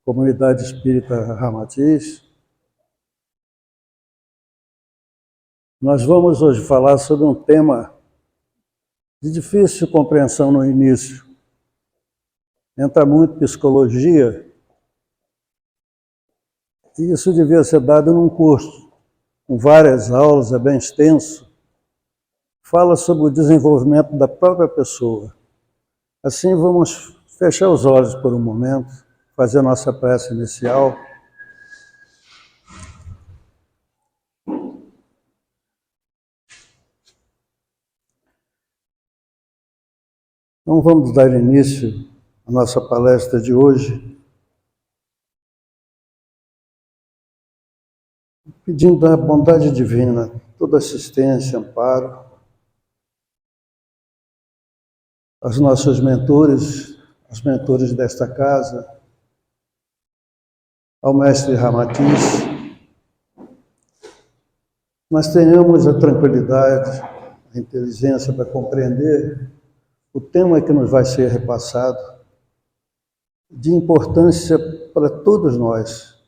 Comunidade Espírita Ramatiz. Nós vamos hoje falar sobre um tema de difícil compreensão no início. Entra muito psicologia, e isso devia ser dado num curso, com várias aulas, é bem extenso. Fala sobre o desenvolvimento da própria pessoa. Assim, vamos fechar os olhos por um momento, fazer a nossa prece inicial. Então, vamos dar início à nossa palestra de hoje, pedindo a bondade divina, toda assistência, amparo, aos nossos mentores, aos mentores desta casa, ao mestre Ramatiz, mas tenhamos a tranquilidade, a inteligência para compreender o tema que nos vai ser repassado, de importância para todos nós,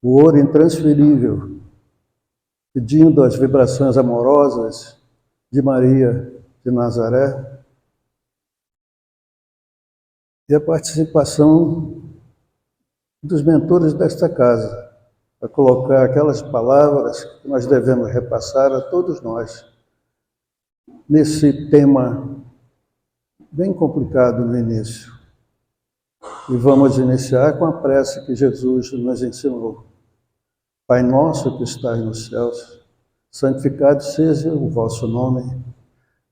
o ouro intransferível, pedindo as vibrações amorosas de Maria de Nazaré e a participação dos mentores desta casa, para colocar aquelas palavras que nós devemos repassar a todos nós, nesse tema bem complicado no início. E vamos iniciar com a prece que Jesus nos ensinou. Pai nosso que estás nos céus, santificado seja o vosso nome,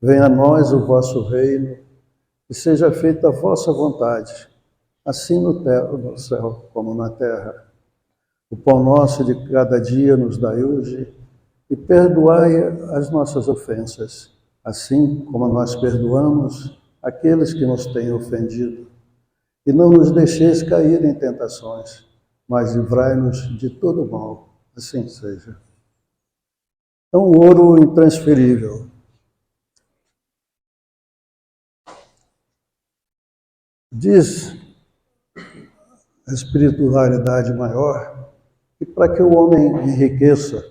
venha a nós o vosso reino, e seja feita a vossa vontade, assim no céu como na terra. O pão nosso de cada dia nos dai hoje, e perdoai as nossas ofensas, assim como nós perdoamos aqueles que nos têm ofendido. E não nos deixeis cair em tentações, mas livrai-nos de todo mal, assim seja. Então, o ouro intransferível. Diz a espiritualidade maior que para que o homem enriqueça,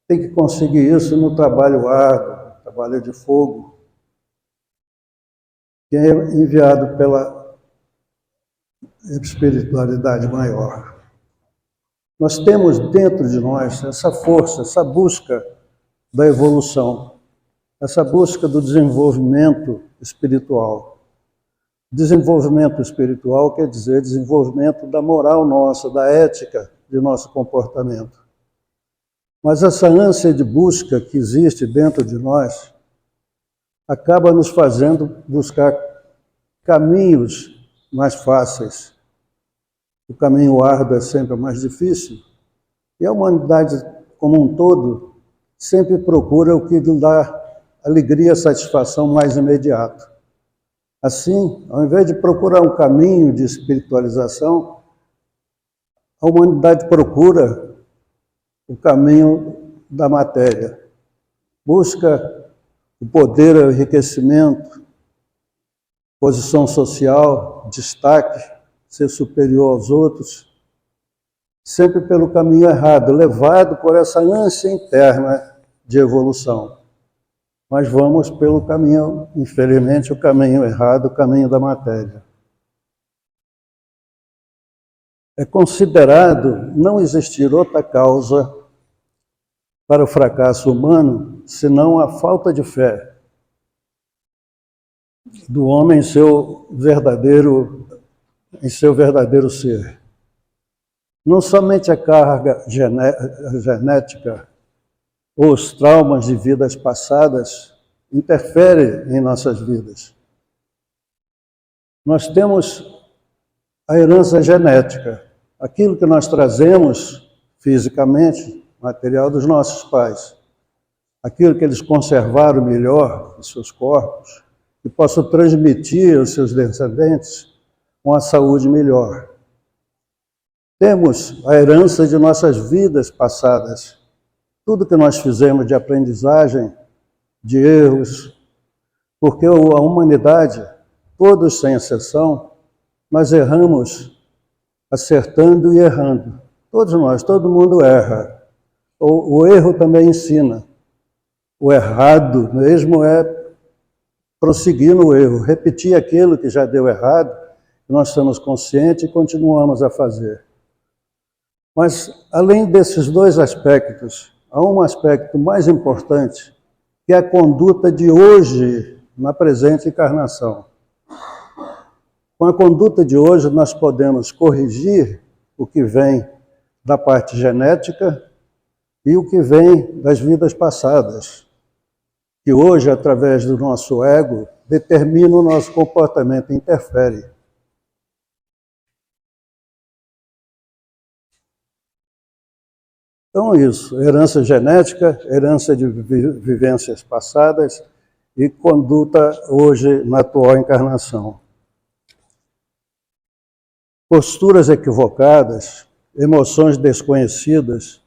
tem que conseguir isso no trabalho árduo, trabalho de fogo, que é enviado pela espiritualidade maior. Nós temos dentro de nós essa força, essa busca da evolução, essa busca do desenvolvimento espiritual. Desenvolvimento espiritual quer dizer desenvolvimento da moral nossa, da ética de nosso comportamento. Mas essa ânsia de busca que existe dentro de nós acaba nos fazendo buscar caminhos mais fáceis. O caminho árduo é sempre o mais difícil. E a humanidade como um todo sempre procura o que lhe dá alegria e satisfação mais imediato. Assim, ao invés de procurar um caminho de espiritualização, a humanidade procura o caminho da matéria. Busca o poder, o enriquecimento, posição social, destaque, ser superior aos outros, sempre pelo caminho errado, levado por essa ânsia interna de evolução. Mas vamos pelo caminho, infelizmente, o caminho errado, o caminho da matéria. É considerado não existir outra causa para o fracasso humano, senão a falta de fé do homem em seu verdadeiro ser. Não somente a carga genética ou os traumas de vidas passadas interferem em nossas vidas. Nós temos a herança genética, aquilo que nós trazemos fisicamente, material dos nossos pais, aquilo que eles conservaram melhor em seus corpos, que possam transmitir aos seus descendentes uma saúde melhor. Temos a herança de nossas vidas passadas, tudo que nós fizemos de aprendizagem, de erros, porque a humanidade, todos sem exceção, nós erramos acertando e errando. Todos nós, todo mundo erra. O erro também ensina. O errado mesmo é prosseguir no erro, repetir aquilo que já deu errado, nós estamos conscientes e continuamos a fazer. Mas, além desses dois aspectos, há um aspecto mais importante, que é a conduta de hoje, na presente encarnação. Com a conduta de hoje, nós podemos corrigir o que vem da parte genética e o que vem das vidas passadas, que hoje, através do nosso ego, determina o nosso comportamento, interfere. Então, isso, herança genética, herança de vivências passadas e conduta hoje na atual encarnação. Posturas equivocadas, emoções desconhecidas,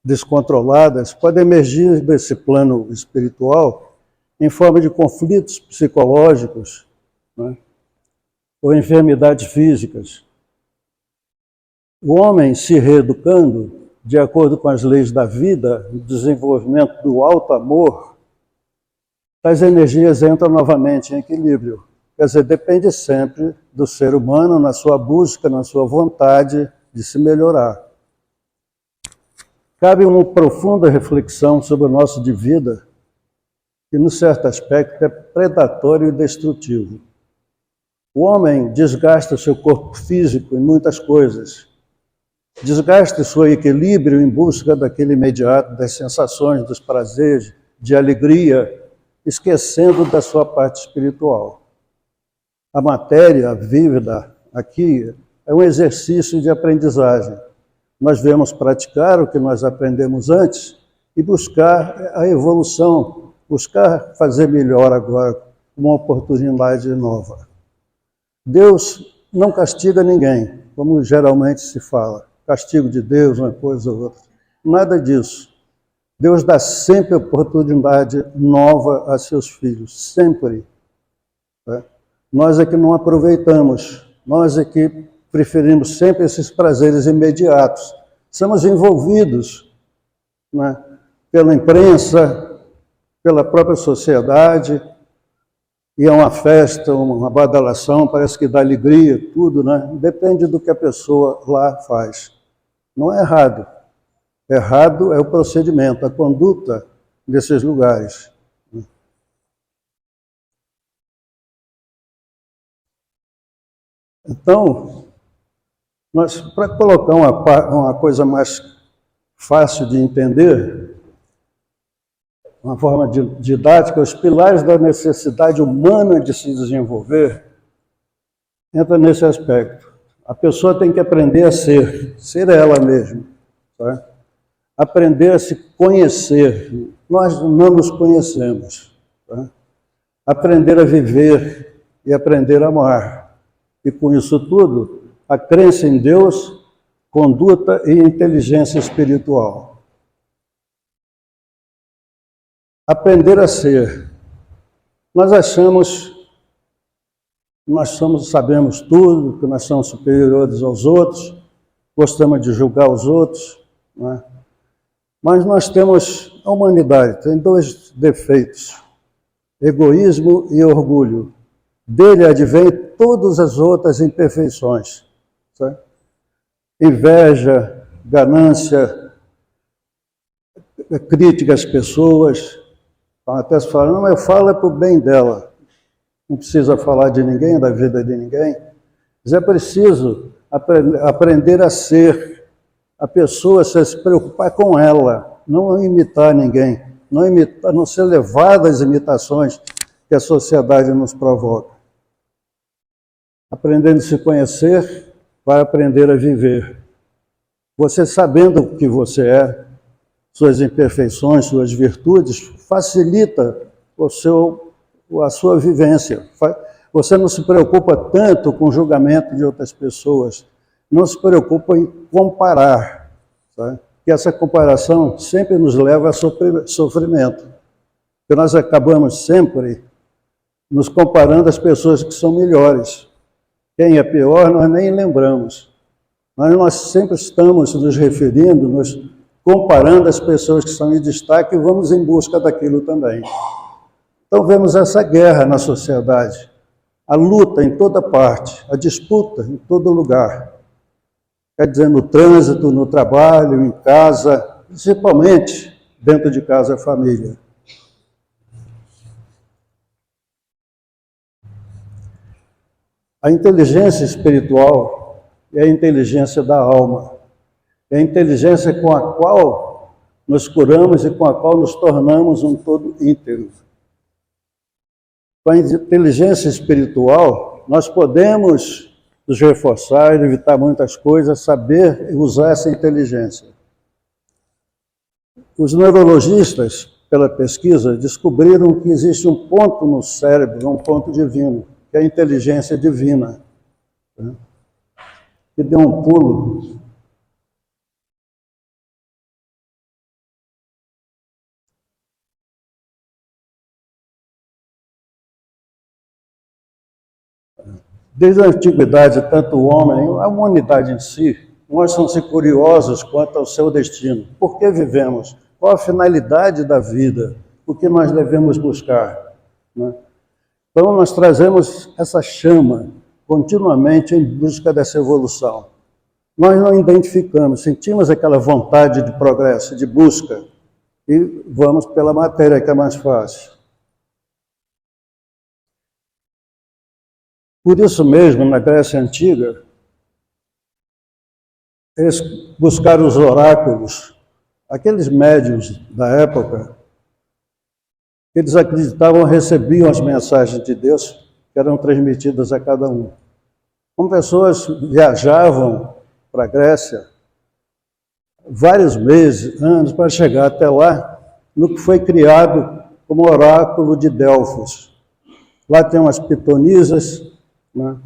descontroladas, podem emergir desse plano espiritual em forma de conflitos psicológicos, né, ou enfermidades físicas. O homem se reeducando, de acordo com as leis da vida, o desenvolvimento do alto amor, as energias entram novamente em equilíbrio. Quer dizer, depende sempre do ser humano, na sua busca, na sua vontade de se melhorar. Cabe uma profunda reflexão sobre o nosso de vida, que, num certo aspecto, é predatório e destrutivo. O homem desgasta o seu corpo físico em muitas coisas. Desgasta o seu equilíbrio em busca daquele imediato, das sensações, dos prazeres, de alegria, esquecendo da sua parte espiritual. A matéria vívida aqui é um exercício de aprendizagem. Nós devemos praticar o que nós aprendemos antes e buscar a evolução, buscar fazer melhor agora, uma oportunidade nova. Deus não castiga ninguém, como geralmente se fala. Castigo de Deus, uma coisa ou outra. Nada disso. Deus dá sempre oportunidade nova a seus filhos, sempre. Né? Nós é que não aproveitamos, nós é que preferimos sempre esses prazeres imediatos. Somos envolvidos, né, pela imprensa, pela própria sociedade, e é uma festa, uma badalação, parece que dá alegria, tudo, né? Depende do que a pessoa lá faz. Não é errado. Errado é o procedimento, a conduta desses lugares. Então, para colocar uma coisa mais fácil de entender, uma forma didática, os pilares da necessidade humana de se desenvolver entra nesse aspecto. A pessoa tem que aprender a ser ela mesma, tá? Aprender a se conhecer. Nós não nos conhecemos, tá? Aprender a viver e aprender a amar. E com isso tudo, a crença em Deus, conduta e inteligência espiritual. Aprender a ser. Nós achamos, sabemos tudo, que nós somos superiores aos outros, gostamos de julgar os outros, né? Mas nós temos, a humanidade tem dois defeitos, egoísmo e orgulho. Dele advém todas as outras imperfeições. Certo? Inveja, ganância, crítica às pessoas. Até se fala, não, eu falo é para o bem dela. Não precisa falar de ninguém, da vida de ninguém. Mas é preciso aprender a ser. A pessoa se preocupar com ela, não imitar ninguém, não ser levada às imitações que a sociedade nos provoca. Aprendendo a se conhecer, vai aprender a viver. Você sabendo o que você é, suas imperfeições, suas virtudes, facilita a sua vivência. Você não se preocupa tanto com o julgamento de outras pessoas, não se preocupa em comparar, tá? Que essa comparação sempre nos leva a sofrimento. Porque nós acabamos sempre nos comparando às pessoas que são melhores. Quem é pior, nós nem lembramos. mas nós sempre estamos nos referindo, nos comparando as pessoas que estão em destaque e vamos em busca daquilo também. Então vemos essa guerra na sociedade, a luta em toda parte, a disputa em todo lugar. Quer dizer, no trânsito, no trabalho, em casa, principalmente dentro de casa, a família. A inteligência espiritual é a inteligência da alma. É a inteligência com a qual nos curamos e com a qual nos tornamos um todo íntegro. Com a inteligência espiritual, nós podemos nos reforçar, evitar muitas coisas, saber usar essa inteligência. Os neurologistas, pela pesquisa, descobriram que existe um ponto no cérebro, um ponto divino, que é a inteligência divina, né? Que deu um pulo. Desde a antiguidade, tanto o homem, a humanidade em si, mostram-se curiosos quanto ao seu destino. Por que vivemos? Qual a finalidade da vida? O que nós devemos buscar, né? Então, nós trazemos essa chama continuamente em busca dessa evolução. Nós não identificamos, sentimos aquela vontade de progresso, de busca, e vamos pela matéria, que é mais fácil. Por isso mesmo, na Grécia Antiga, eles buscaram os oráculos, aqueles médiuns da época, eles acreditavam, recebiam as mensagens de Deus que eram transmitidas a cada um. Como pessoas viajavam para a Grécia vários meses, anos, para chegar até lá, no que foi criado como oráculo de Delfos. Lá tem umas pitonisas, né,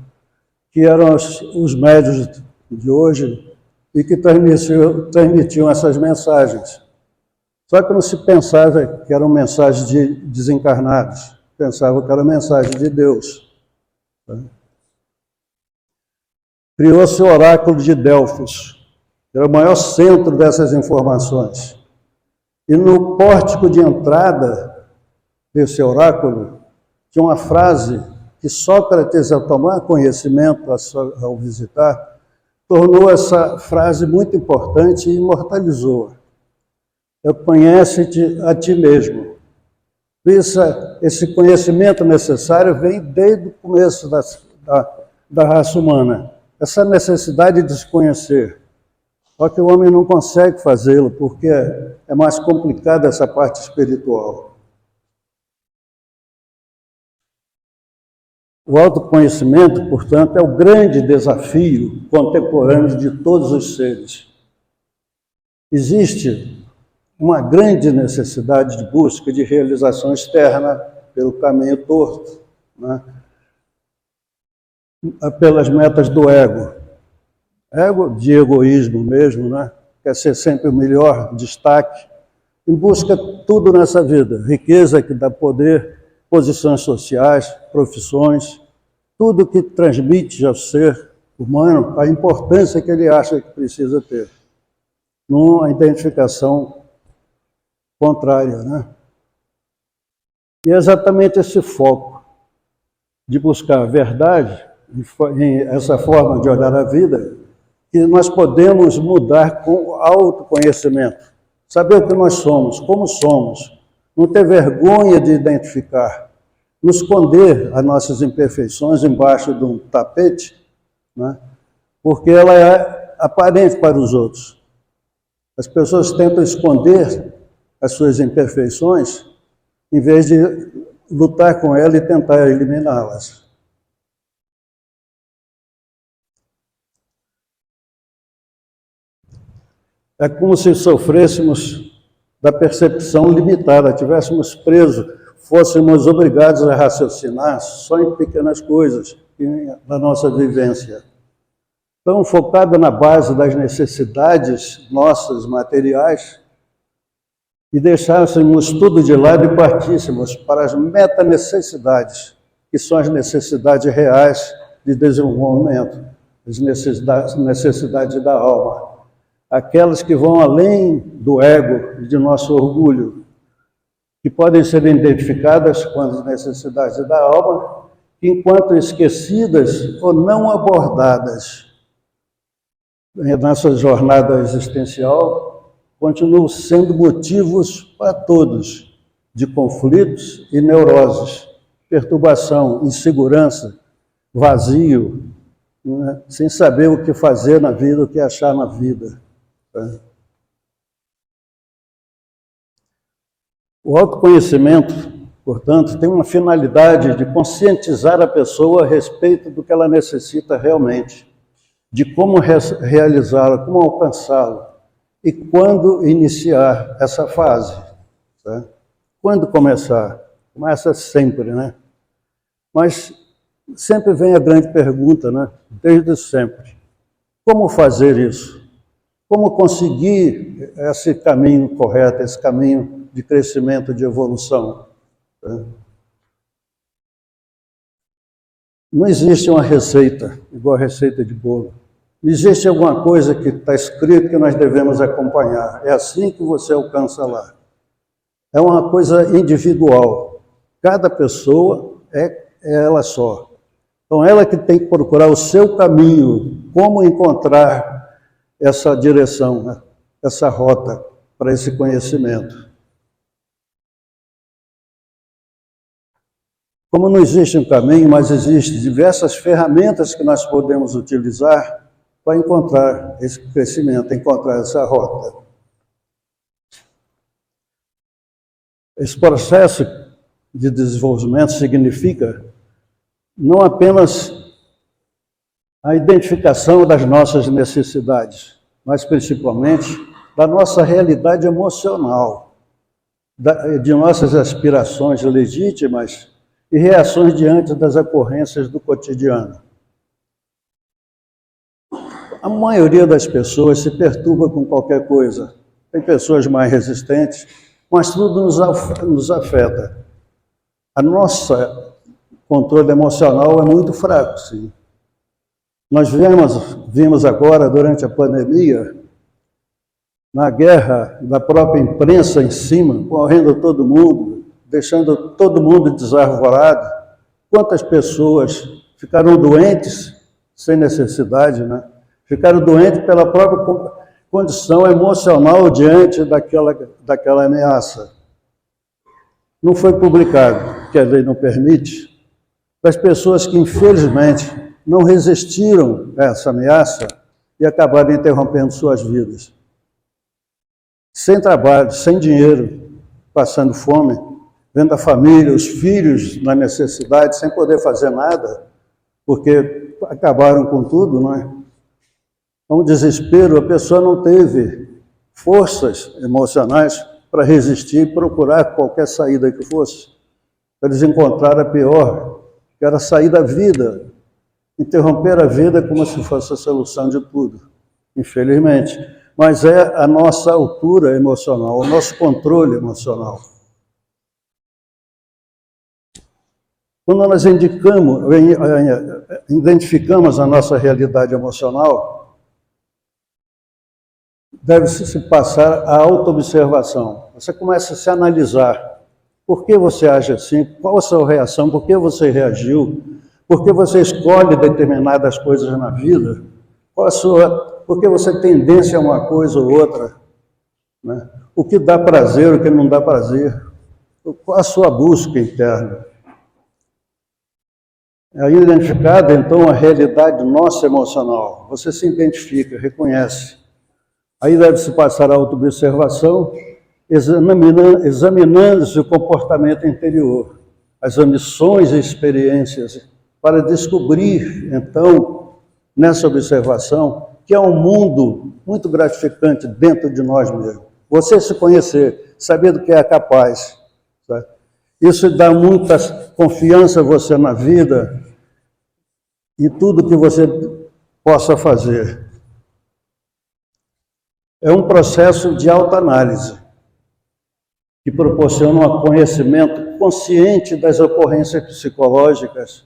que eram os médiuns de hoje e que transmitiam essas mensagens. Só que não se pensava que eram mensagens de desencarnados, pensava que era mensagem de Deus. Criou-se o oráculo de Delfos, que era o maior centro dessas informações. E no pórtico de entrada desse oráculo, tinha uma frase que Sócrates, ao tomar conhecimento ao visitar, tornou essa frase muito importante e imortalizou. Conhece-te a ti mesmo. Esse conhecimento necessário vem desde o começo da raça humana. Essa necessidade de se conhecer. Só que o homem não consegue fazê-lo, porque é mais complicada essa parte espiritual. O autoconhecimento, portanto, é o grande desafio contemporâneo de todos os seres. Existe uma grande necessidade de busca de realização externa pelo caminho torto, né? Pelas metas do ego. Ego de egoísmo mesmo, né? Quer ser sempre o melhor, destaque, em busca de tudo nessa vida, riqueza que dá poder, posições sociais, profissões, tudo que transmite ao ser humano a importância que ele acha que precisa ter, numa identificação contrária, né? E é exatamente esse foco de buscar a verdade, essa forma de olhar a vida, que nós podemos mudar com autoconhecimento. Saber o que nós somos, como somos, não ter vergonha de identificar, não esconder as nossas imperfeições embaixo de um tapete, né? Porque ela é aparente para os outros. As pessoas tentam esconder as suas imperfeições, em vez de lutar com ela e tentar eliminá-las. É como se sofrêssemos da percepção limitada, tivéssemos presos, fôssemos obrigados a raciocinar só em pequenas coisas da nossa vivência. Então, focado na base das necessidades nossas materiais, e deixássemos tudo de lado e partíssemos para as metanecessidades, que são as necessidades reais de desenvolvimento. as necessidades da alma, aquelas que vão além do ego e de nosso orgulho, que podem ser identificadas com as necessidades da alma, enquanto esquecidas ou não abordadas em nossa jornada existencial, continuam sendo motivos para todos de conflitos e neuroses, perturbação, insegurança, vazio, né? Sem saber o que fazer na vida, o que achar na vida. Tá? O autoconhecimento, portanto, tem uma finalidade de conscientizar a pessoa a respeito do que ela necessita realmente, de como realizá-la, como alcançá-lo e quando iniciar essa fase. Tá? Quando começar? Começa sempre, né? Mas sempre vem a grande pergunta, né? Desde sempre. Como fazer isso? Como conseguir esse caminho correto, esse caminho de crescimento, de evolução? Não existe uma receita, igual a receita de bolo. Não existe alguma coisa que está escrito que nós devemos acompanhar. É assim que você alcança lá. É uma coisa individual. Cada pessoa é ela só. Então, ela que tem que procurar o seu caminho, como encontrar essa direção, né? Essa rota para esse conhecimento. Como não existe um caminho, mas existem diversas ferramentas que nós podemos utilizar para encontrar esse crescimento, encontrar essa rota. Esse processo de desenvolvimento significa não apenas a identificação das nossas necessidades, mas principalmente da nossa realidade emocional, de nossas aspirações legítimas e reações diante das ocorrências do cotidiano. A maioria das pessoas se perturba com qualquer coisa. Tem pessoas mais resistentes, mas tudo nos afeta. A nossa controle emocional é muito fraco, sim. Nós vimos agora, durante a pandemia, na guerra da própria imprensa em cima, correndo todo mundo, deixando todo mundo desarvorado. Quantas pessoas ficaram doentes sem necessidade, né? Ficaram doentes pela própria condição emocional diante daquela ameaça. Não foi publicado, porque a lei não permite, das pessoas que, infelizmente, não resistiram a essa ameaça e acabaram interrompendo suas vidas. Sem trabalho, sem dinheiro, passando fome, vendo a família, os filhos na necessidade, sem poder fazer nada, porque acabaram com tudo, não é? Um desespero, a pessoa não teve forças emocionais para resistir e procurar qualquer saída que fosse. Eles encontraram a pior, que era sair da vida, interromper a vida como se fosse a solução de tudo, infelizmente. Mas é a nossa altura emocional, o nosso controle emocional. Quando nós identificamos a nossa realidade emocional, deve-se se passar a auto-observação. Você começa a se analisar. Por que você age assim? Qual a sua reação? Por que você reagiu? Por que você escolhe determinadas coisas na vida? Por que você tem tendência a uma coisa ou outra? Né? O que dá prazer, o que não dá prazer? Qual a sua busca interna? Aí identificada, então, a realidade nossa emocional. Você se identifica, reconhece. Aí deve-se passar a auto-observação, examinando-se o comportamento interior, as ambições e experiências, para descobrir, então, nessa observação, que é um mundo muito gratificante dentro de nós mesmos. Você se conhecer, saber do que é capaz. Sabe? Isso dá muita confiança a você na vida e tudo que você possa fazer. É um processo de autoanálise que proporciona um conhecimento consciente das ocorrências psicológicas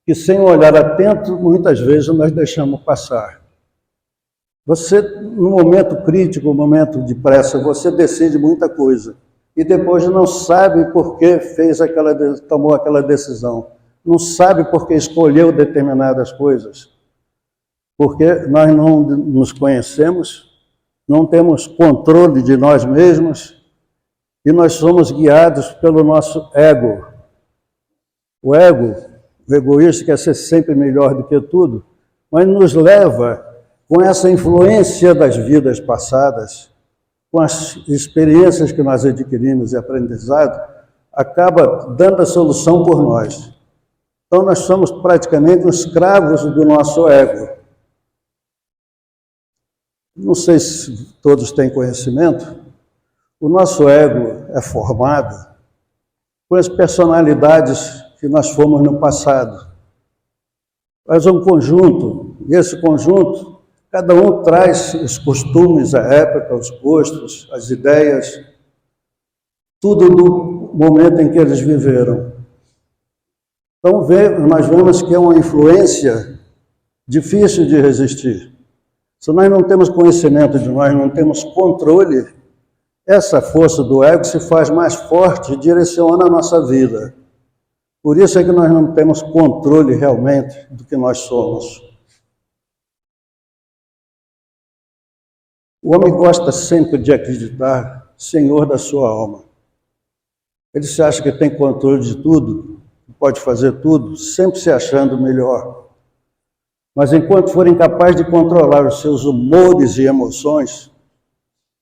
que sem um olhar atento, muitas vezes nós deixamos passar. Você, no momento crítico, no momento de pressa, você decide muita coisa e depois não sabe por que tomou aquela decisão, não sabe por que escolheu determinadas coisas, porque nós não nos conhecemos, não temos controle de nós mesmos e nós somos guiados pelo nosso ego. O ego, o egoísta quer ser sempre melhor do que tudo, mas nos leva, com essa influência das vidas passadas, com as experiências que nós adquirimos e aprendizado, acaba dando a solução por nós. Então nós somos praticamente escravos do nosso ego. Não sei se todos têm conhecimento, o nosso ego é formado por as personalidades que nós fomos no passado. Faz um conjunto, e esse conjunto, cada um traz os costumes, a época, os gostos, as ideias, tudo do momento em que eles viveram. Então, nós vemos que é uma influência difícil de resistir. Se nós não temos conhecimento de nós, não temos controle, essa força do ego se faz mais forte e direciona a nossa vida. Por isso é que nós não temos controle realmente do que nós somos. O homem gosta sempre de acreditar senhor da sua alma. Ele se acha que tem controle de tudo, pode fazer tudo, sempre se achando melhor. Mas enquanto for incapaz de controlar os seus humores e emoções,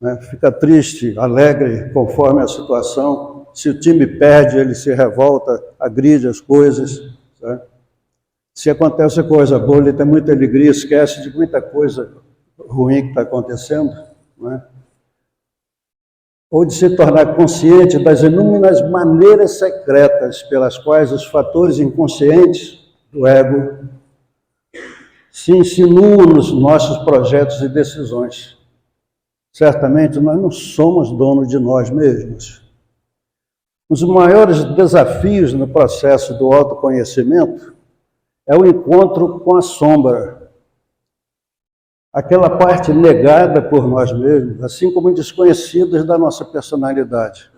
né, fica triste, alegre, conforme a situação. Se o time perde, ele se revolta, agride as coisas. Né? Se acontece coisa boa, ele tem muita alegria, esquece de muita coisa ruim que está acontecendo. Né? Ou de se tornar consciente das inúmeras maneiras secretas pelas quais os fatores inconscientes do ego se insinuam nos nossos projetos e decisões. Certamente nós não somos donos de nós mesmos. Um dos maiores desafios no processo do autoconhecimento é o encontro com a sombra, aquela parte negada por nós mesmos, assim como desconhecidas da nossa personalidade.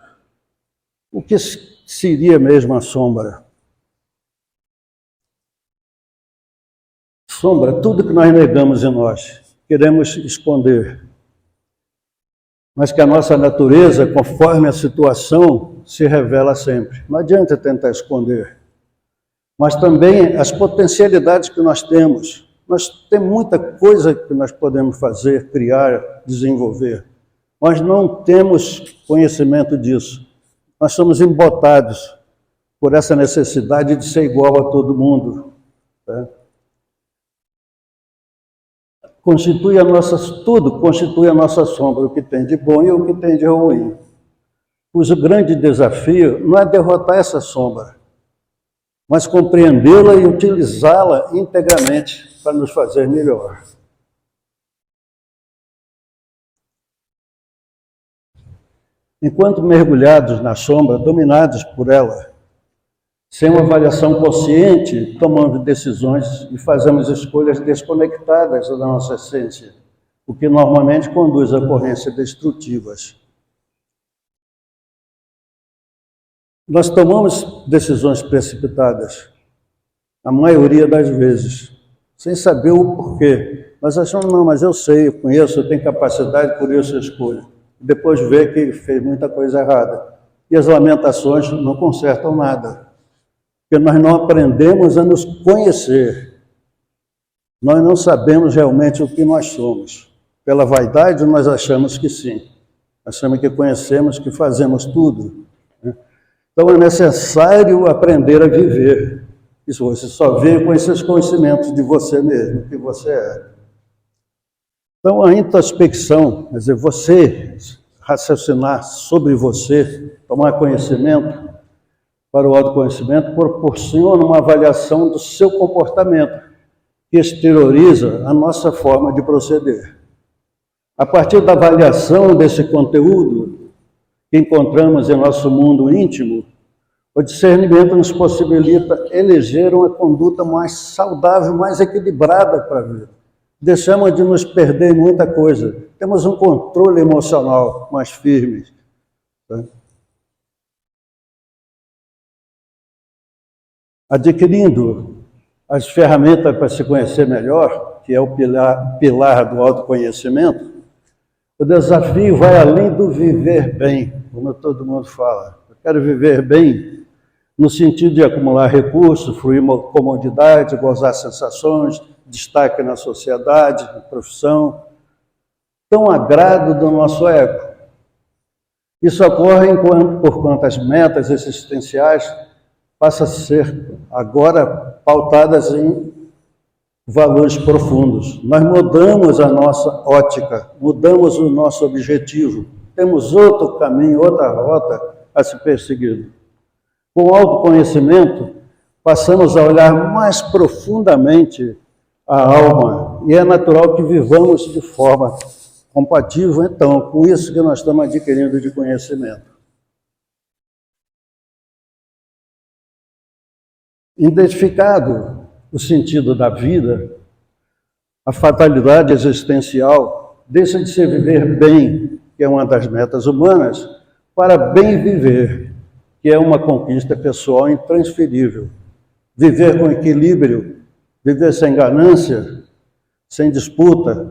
O que seria mesmo a sombra? Sombra, tudo que nós negamos em nós, queremos esconder. Mas que a nossa natureza, conforme a situação, se revela sempre. Não adianta tentar esconder. Mas também as potencialidades que nós temos. Nós temos muita coisa que nós podemos fazer, criar, desenvolver. Nós não temos conhecimento disso. Nós somos embotados por essa necessidade de ser igual a todo mundo. Tá? Tudo constitui a nossa sombra, o que tem de bom e o que tem de ruim. Pois o grande desafio não é derrotar essa sombra, mas compreendê-la e utilizá-la integramente para nos fazer melhor. Enquanto mergulhados na sombra, dominados por ela, sem uma avaliação consciente, tomamos decisões e fazemos escolhas desconectadas da nossa essência, o que normalmente conduz a ocorrências destrutivas. Nós tomamos decisões precipitadas, a maioria das vezes, sem saber o porquê. Nós achamos, não, mas eu sei, eu conheço, eu tenho capacidade, por isso eu escolho. Depois vê que fez muita coisa errada. E as lamentações não consertam nada. Porque nós não aprendemos a nos conhecer. Nós não sabemos realmente o que nós somos. Pela vaidade, nós achamos que sim. Achamos que conhecemos, que fazemos tudo. Então é necessário aprender a viver. Isso você só vê com esses conhecimentos de você mesmo, que você é. Então a introspecção, quer dizer, você raciocinar sobre você, tomar conhecimento para o autoconhecimento, proporciona uma avaliação do seu comportamento, que exterioriza a nossa forma de proceder. A partir da avaliação desse conteúdo que encontramos em nosso mundo íntimo, O discernimento nos possibilita eleger uma conduta mais saudável, mais equilibrada para a vida. Deixamos de nos perder em muita coisa. Temos um controle emocional mais firme. Tá? Adquirindo as ferramentas para se conhecer melhor, que é o pilar do autoconhecimento, o desafio vai além do viver bem, como todo mundo fala. Eu quero viver bem no sentido de acumular recursos, fruir comodidade, gozar sensações, destaque na sociedade, na profissão, tão agrado do nosso ego. Isso ocorre porquanto as metas existenciais passam a ser agora pautadas em valores profundos. Nós mudamos a nossa ótica, mudamos o nosso objetivo, temos outro caminho, outra rota a se perseguir. Com o autoconhecimento, passamos a olhar mais profundamente a alma, e é natural que vivamos de forma compatível, então, com isso que nós estamos adquirindo de conhecimento. Identificado o sentido da vida, a fatalidade existencial deixa de se viver bem, que é uma das metas humanas, para bem viver, que é uma conquista pessoal intransferível. Viver com equilíbrio, viver sem ganância, sem disputa,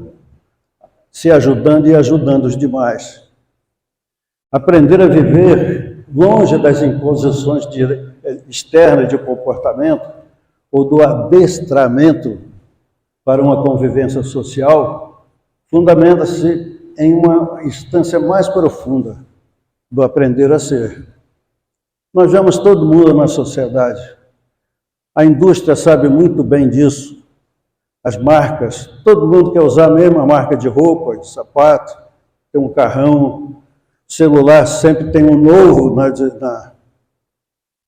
se ajudando e ajudando os demais. Aprender a viver longe das imposições externas de comportamento ou do adestramento para uma convivência social, fundamenta-se em uma instância mais profunda do aprender a ser. Nós vemos todo mundo na sociedade. A indústria sabe muito bem disso. As marcas, todo mundo quer usar a mesma marca de roupa, de sapato, tem um carrão, celular sempre tem um novo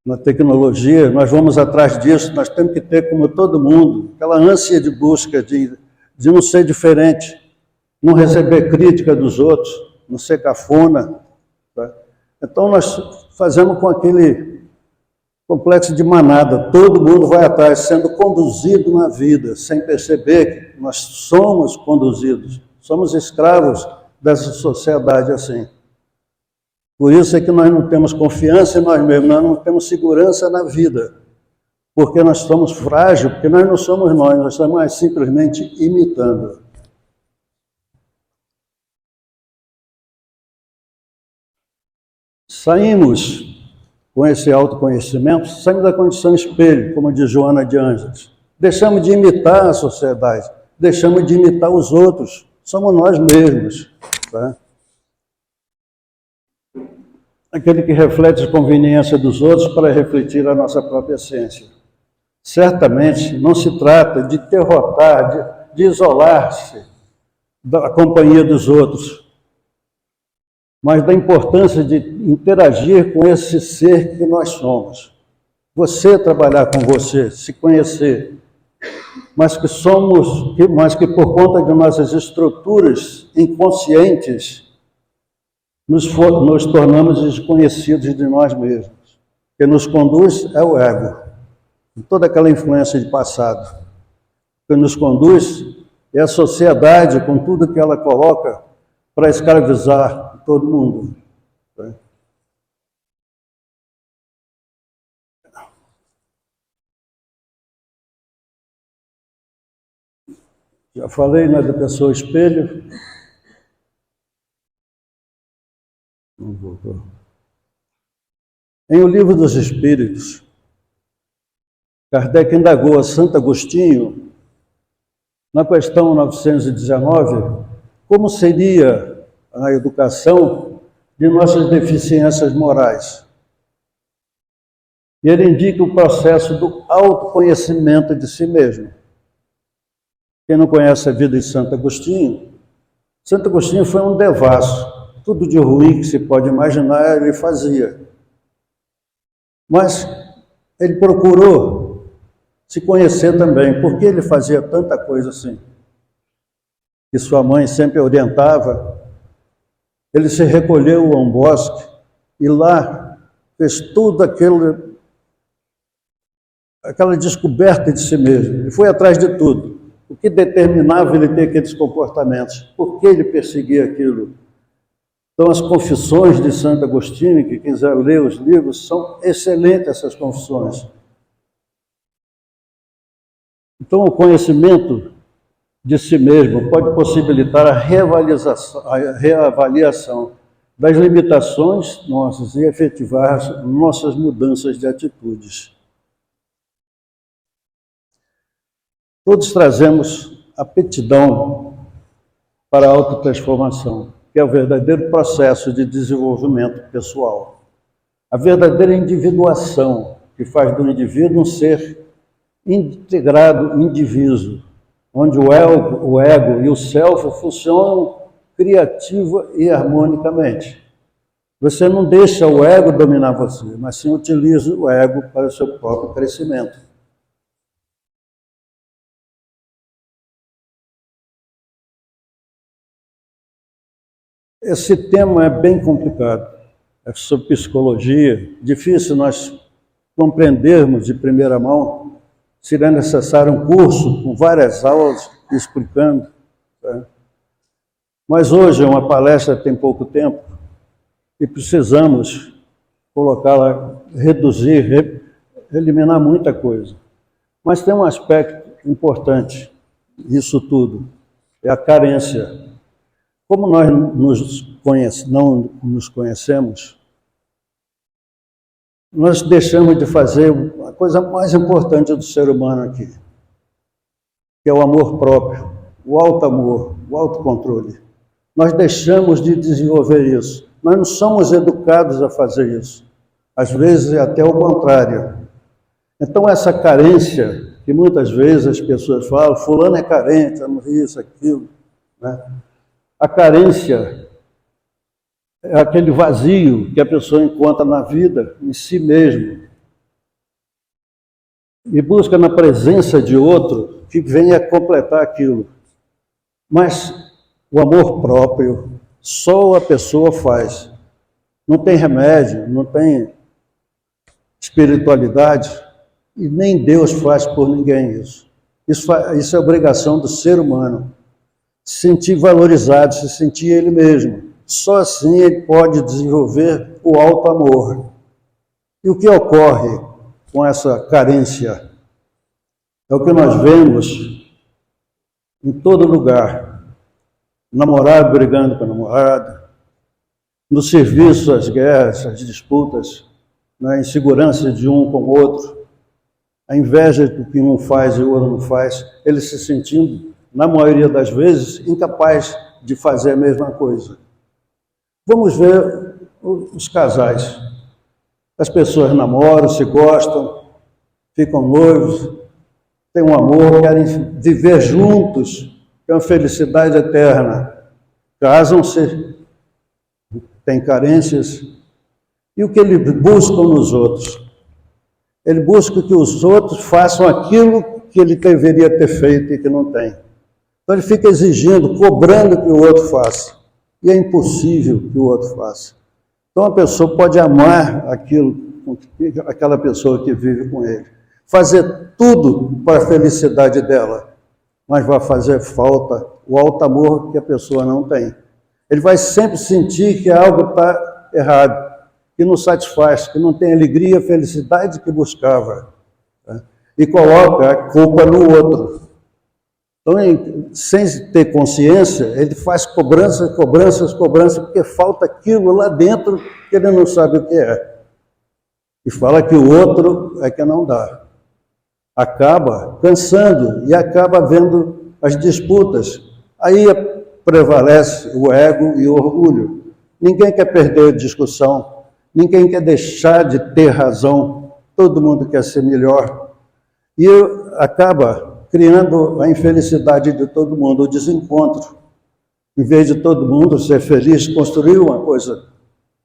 na tecnologia, nós vamos atrás disso, nós temos que ter como todo mundo, aquela ânsia de busca de não ser diferente, não receber crítica dos outros, não ser cafona. Tá? Então nós fazemos com aquele complexo de manada, todo mundo vai atrás, sendo conduzido na vida, sem perceber que nós somos conduzidos, somos escravos dessa sociedade assim. Por isso é que nós não temos confiança em nós mesmos, nós não temos segurança na vida, porque nós somos frágeis, porque nós não somos nós estamos simplesmente imitando. Saímos com esse autoconhecimento, saímos da condição espelho, como diz Joana de Ângeles. Deixamos de imitar a sociedade, deixamos de imitar os outros, somos nós mesmos. Tá? Aquele que reflete a conveniência dos outros para refletir a nossa própria essência. Certamente não se trata de derrotar, de isolar-se da companhia dos outros, mas da importância de interagir com esse ser que nós somos. Você trabalhar com você, se conhecer, mas que por conta de nossas estruturas inconscientes, nos tornamos desconhecidos de nós mesmos. O que nos conduz é o ego, toda aquela influência de passado. O que nos conduz é a sociedade, com tudo que ela coloca para escravizar todo mundo. Já falei, né, da pessoa espelho. Não voltou. Em O Livro dos Espíritos, Kardec indagou a Santo Agostinho, na questão 919, como seria a educação de nossas deficiências morais. E ele indica o processo do autoconhecimento de si mesmo. Quem não conhece a vida de Santo Agostinho foi um devasso. Tudo de ruim que se pode imaginar, ele fazia. Mas ele procurou se conhecer também. Por que ele fazia tanta coisa assim? Que sua mãe sempre orientava. Ele se recolheu a um bosque e lá fez tudo aquilo aquela descoberta de si mesmo. Ele foi atrás de tudo. O que determinava ele ter aqueles comportamentos? Por que ele perseguia aquilo? Então, as confissões de Santo Agostinho, que quiser ler os livros, são excelentes essas confissões. Então, o conhecimento de si mesmo pode possibilitar a reavaliação das limitações nossas e efetivar nossas mudanças de atitudes. Todos trazemos aptidão para a autotransformação, que é o verdadeiro processo de desenvolvimento pessoal. A verdadeira individuação, que faz do indivíduo um ser integrado, indiviso, onde o ego e o self funcionam criativa e harmonicamente. Você não deixa o ego dominar você, mas sim utiliza o ego para o seu próprio crescimento. Esse tema é bem complicado, é sobre psicologia, difícil nós compreendermos de primeira mão, seria necessário um curso com várias aulas explicando. Tá? Mas hoje uma palestra tem pouco tempo e precisamos colocá-la, reduzir, eliminar muita coisa. Mas tem um aspecto importante nisso tudo, é a carência. Como nós não nos conhecemos, nós deixamos de fazer a coisa mais importante do ser humano aqui, que é o amor próprio, o auto-amor, o autocontrole. Nós deixamos de desenvolver isso. Nós não somos educados a fazer isso. Às vezes é até o contrário. Então essa carência, que muitas vezes as pessoas falam, fulano é carente, isso, aquilo, né? A carência é aquele vazio que a pessoa encontra na vida, em si mesmo, e busca na presença de outro que venha completar aquilo. Mas o amor próprio, só a pessoa faz. Não tem remédio, não tem espiritualidade, e nem Deus faz por ninguém isso. Isso é obrigação do ser humano. Se sentir valorizado, se sentir ele mesmo. Só assim ele pode desenvolver o alto amor. E o que ocorre com essa carência? É o que nós vemos em todo lugar. Namorado brigando com a namorada, no serviço as guerras, as disputas, a insegurança de um com o outro, a inveja do que um faz e o outro não faz, ele se sentindo, na maioria das vezes, incapaz de fazer a mesma coisa. Vamos ver os casais. As pessoas namoram, se gostam, ficam noivos, têm um amor, querem viver juntos, têm uma felicidade eterna. Casam-se, têm carências. E o que eles buscam nos outros? Ele busca que os outros façam aquilo que ele deveria ter feito e que não tem. Então ele fica exigindo, cobrando que o outro faça. E é impossível que o outro faça. Então a pessoa pode amar aquela pessoa que vive com ele. Fazer tudo para a felicidade dela. Mas vai fazer falta o alto amor que a pessoa não tem. Ele vai sempre sentir que algo está errado, que não satisfaz, que não tem alegria, felicidade que buscava. Tá? E coloca a culpa no outro. Então, sem ter consciência, ele faz cobranças, porque falta aquilo lá dentro que ele não sabe o que é. E fala que o outro é que não dá. Acaba cansando e acaba vendo as disputas. Aí prevalece o ego e o orgulho. Ninguém quer perder a discussão, ninguém quer deixar de ter razão, todo mundo quer ser melhor. E acaba criando a infelicidade de todo mundo, o desencontro. Em vez de todo mundo ser feliz, construir uma coisa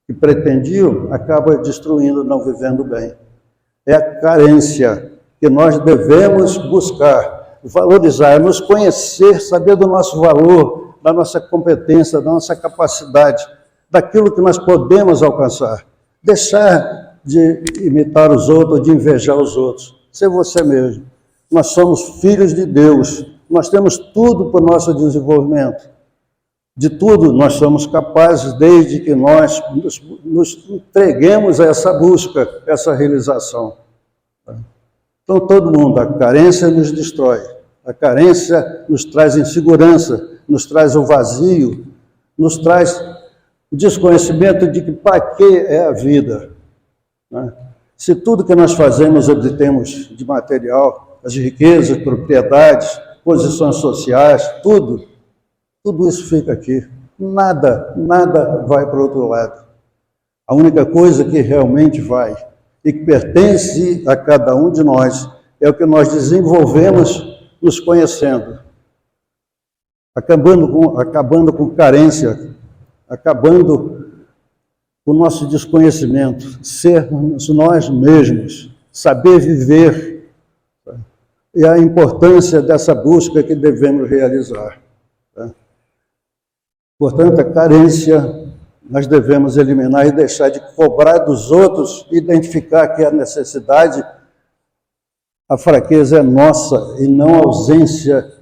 que pretendiam, acaba destruindo, não vivendo bem. É a carência que nós devemos buscar, valorizar, nos conhecer, saber do nosso valor, da nossa competência, da nossa capacidade, daquilo que nós podemos alcançar. Deixar de imitar os outros, de invejar os outros. ser você mesmo. Nós somos filhos de Deus, nós temos tudo para o nosso desenvolvimento. De tudo nós somos capazes, desde que nós nos entreguemos a essa busca, essa realização. Então, todo mundo, a carência nos destrói, a carência nos traz insegurança, nos traz o vazio, nos traz o desconhecimento de que para que é a vida. Né? Se tudo que nós fazemos obtemos de material, as riquezas, propriedades, posições sociais, tudo isso fica aqui. Nada vai para o outro lado. A única coisa que realmente vai e que pertence a cada um de nós é o que nós desenvolvemos nos conhecendo, acabando com carência, acabando com o nosso desconhecimento, sermos nós mesmos, saber viver, e a importância dessa busca que devemos realizar. Portanto, a carência nós devemos eliminar e deixar de cobrar dos outros, identificar que a necessidade, a fraqueza é nossa e não a ausência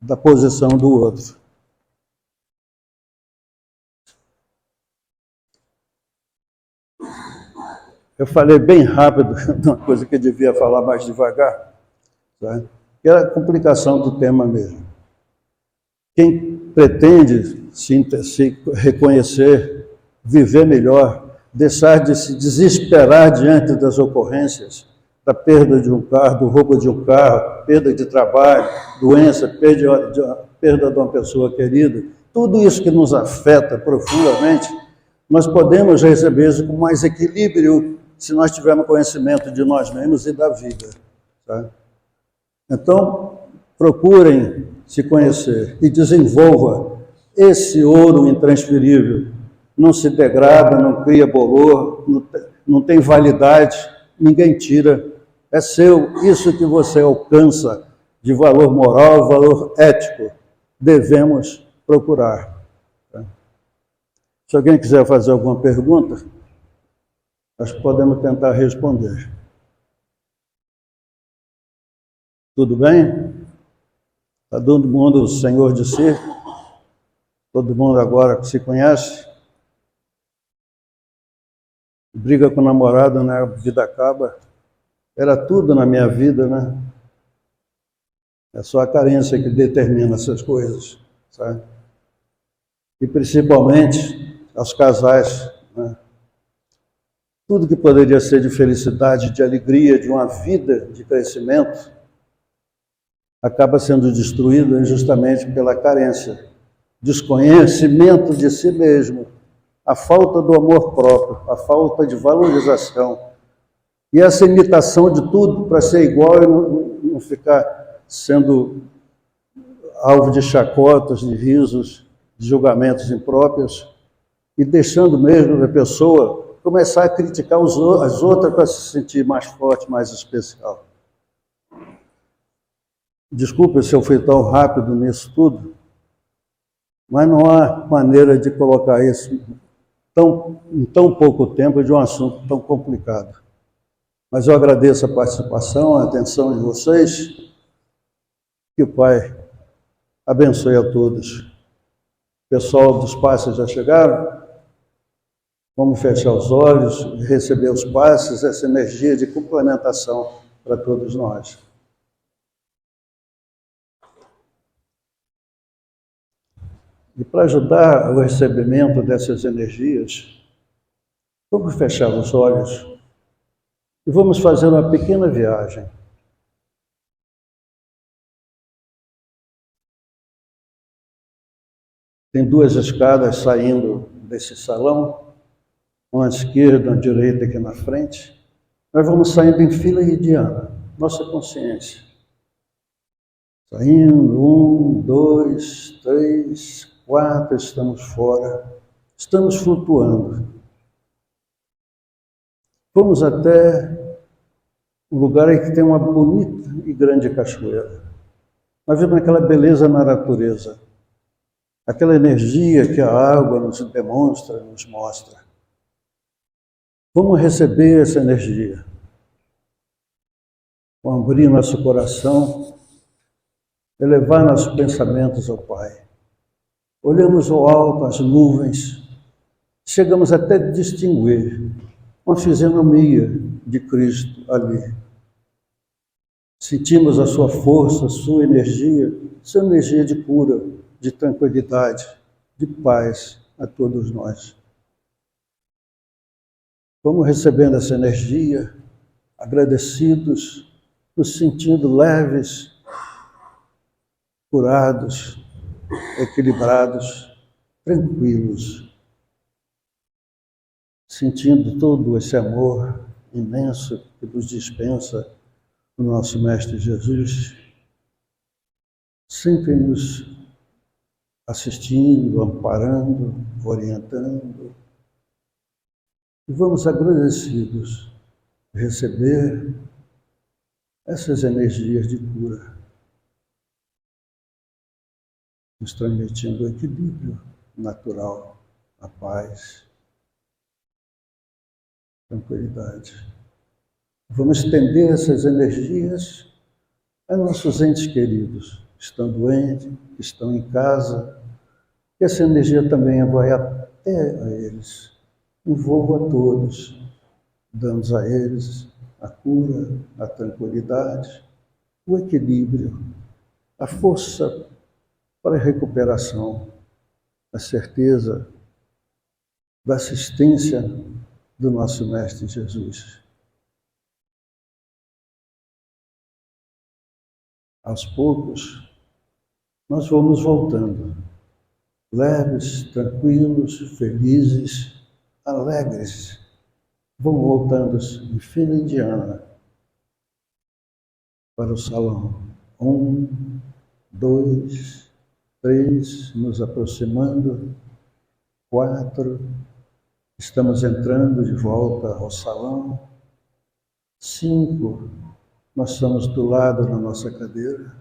da posição do outro. Eu falei bem rápido, uma coisa que eu devia falar mais devagar, tá? Que era a complicação do tema mesmo. Quem pretende se reconhecer, viver melhor, deixar de se desesperar diante das ocorrências, da perda de um carro, do roubo de um carro, perda de trabalho, doença, perda de uma pessoa querida, tudo isso que nos afeta profundamente, nós podemos receber isso com mais equilíbrio se nós tivermos conhecimento de nós mesmos e da vida. Tá? Então, procurem se conhecer e desenvolva esse ouro intransferível. Não se degrada, não cria bolor, não tem validade, ninguém tira. É seu, isso que você alcança de valor moral, valor ético, devemos procurar. Tá? Se alguém quiser fazer alguma pergunta, nós podemos tentar responder. Tudo bem? Está todo mundo o senhor de si? Todo mundo agora se conhece? Briga com o namorado, né? A vida acaba. Era tudo na minha vida, né? É só a carência que determina essas coisas, sabe? E principalmente aos casais, né? Tudo que poderia ser de felicidade, de alegria, de uma vida de crescimento, acaba sendo destruído justamente pela carência, desconhecimento de si mesmo, a falta do amor próprio, a falta de valorização e essa imitação de tudo para ser igual e não ficar sendo alvo de chacotas, de risos, de julgamentos impróprios e deixando mesmo a pessoa começar a criticar as outras para se sentir mais forte, mais especial. Desculpe se eu fui tão rápido nisso tudo, mas não há maneira de colocar isso em tão pouco tempo de um assunto tão complicado. Mas eu agradeço a participação, a atenção de vocês, que o Pai abençoe a todos. O pessoal dos passes já chegaram? Vamos fechar os olhos e receber os passes, essa energia de complementação para todos nós. E para ajudar o recebimento dessas energias, vamos fechar os olhos e vamos fazer uma pequena viagem. Tem duas escadas saindo desse salão, uma à esquerda, uma à direita aqui na frente. Nós vamos saindo em fila indiana, nossa consciência. Saindo, 1, 2, 3, 4, estamos fora, estamos flutuando. Vamos até um lugar em que tem uma bonita e grande cachoeira. Nós vemos aquela beleza na natureza, aquela energia que a água nos demonstra, nos mostra. Vamos receber essa energia. Vamos abrir nosso coração, elevar nossos pensamentos ao Pai. Olhamos ao alto, as nuvens, chegamos até a distinguir uma fisionomia de Cristo ali. Sentimos a sua força, a sua energia de cura, de tranquilidade, de paz a todos nós. Vamos recebendo essa energia, agradecidos, nos sentindo leves, curados, equilibrados, tranquilos, sentindo todo esse amor imenso que nos dispensa o nosso Mestre Jesus, sempre nos assistindo, amparando, orientando. E vamos agradecidos receber essas energias de cura, nos transmitindo o equilíbrio natural, a paz, tranquilidade. Vamos estender essas energias a nossos entes queridos, que estão doentes, que estão em casa, que essa energia também vai até a eles, envolva a todos, dando a eles a cura, a tranquilidade, o equilíbrio, a força para a recuperação, a certeza da assistência do nosso Mestre Jesus. Aos poucos, nós vamos voltando, leves, tranquilos, felizes, alegres, vão voltando em fila indiana para o salão. 1, 2, 3, nos aproximando. 4, estamos entrando de volta ao salão. 5, nós estamos do lado na nossa cadeira.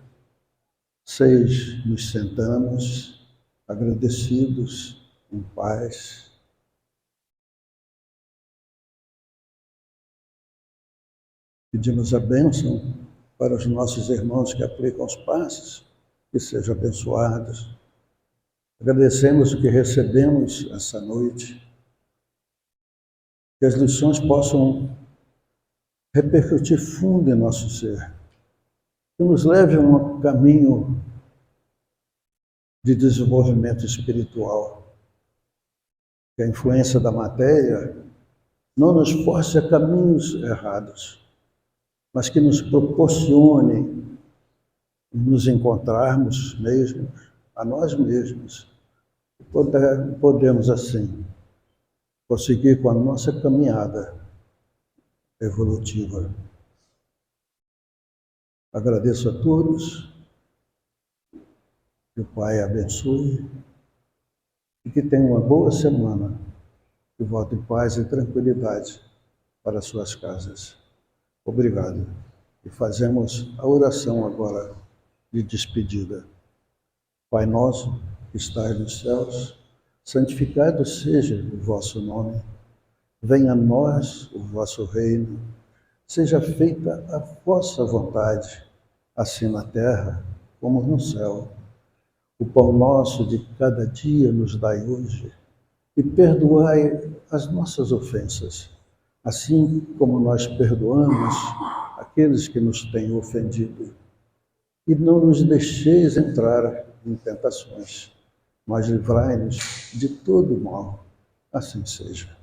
6, nos sentamos, agradecidos, em paz. Pedimos a bênção para os nossos irmãos que aplicam os passos, que sejam abençoados. Agradecemos o que recebemos essa noite, que as lições possam repercutir fundo em nosso ser, que nos leve a um caminho de desenvolvimento espiritual, que a influência da matéria não nos force a caminhos errados, mas que nos proporcione nos encontrarmos mesmos, a nós mesmos, e podemos assim prosseguir com a nossa caminhada evolutiva. Agradeço a todos, que o Pai abençoe e que tenham uma boa semana, que volte em paz e tranquilidade para suas casas. Obrigado. E fazemos a oração agora de despedida. Pai nosso, que estais nos céus, santificado seja o vosso nome. Venha a nós o vosso reino. Seja feita a vossa vontade, assim na terra como no céu. O pão nosso de cada dia nos dai hoje, e perdoai as nossas ofensas, assim como nós perdoamos aqueles que nos têm ofendido. E não nos deixeis entrar em tentações, mas livrai-nos de todo mal. Assim seja.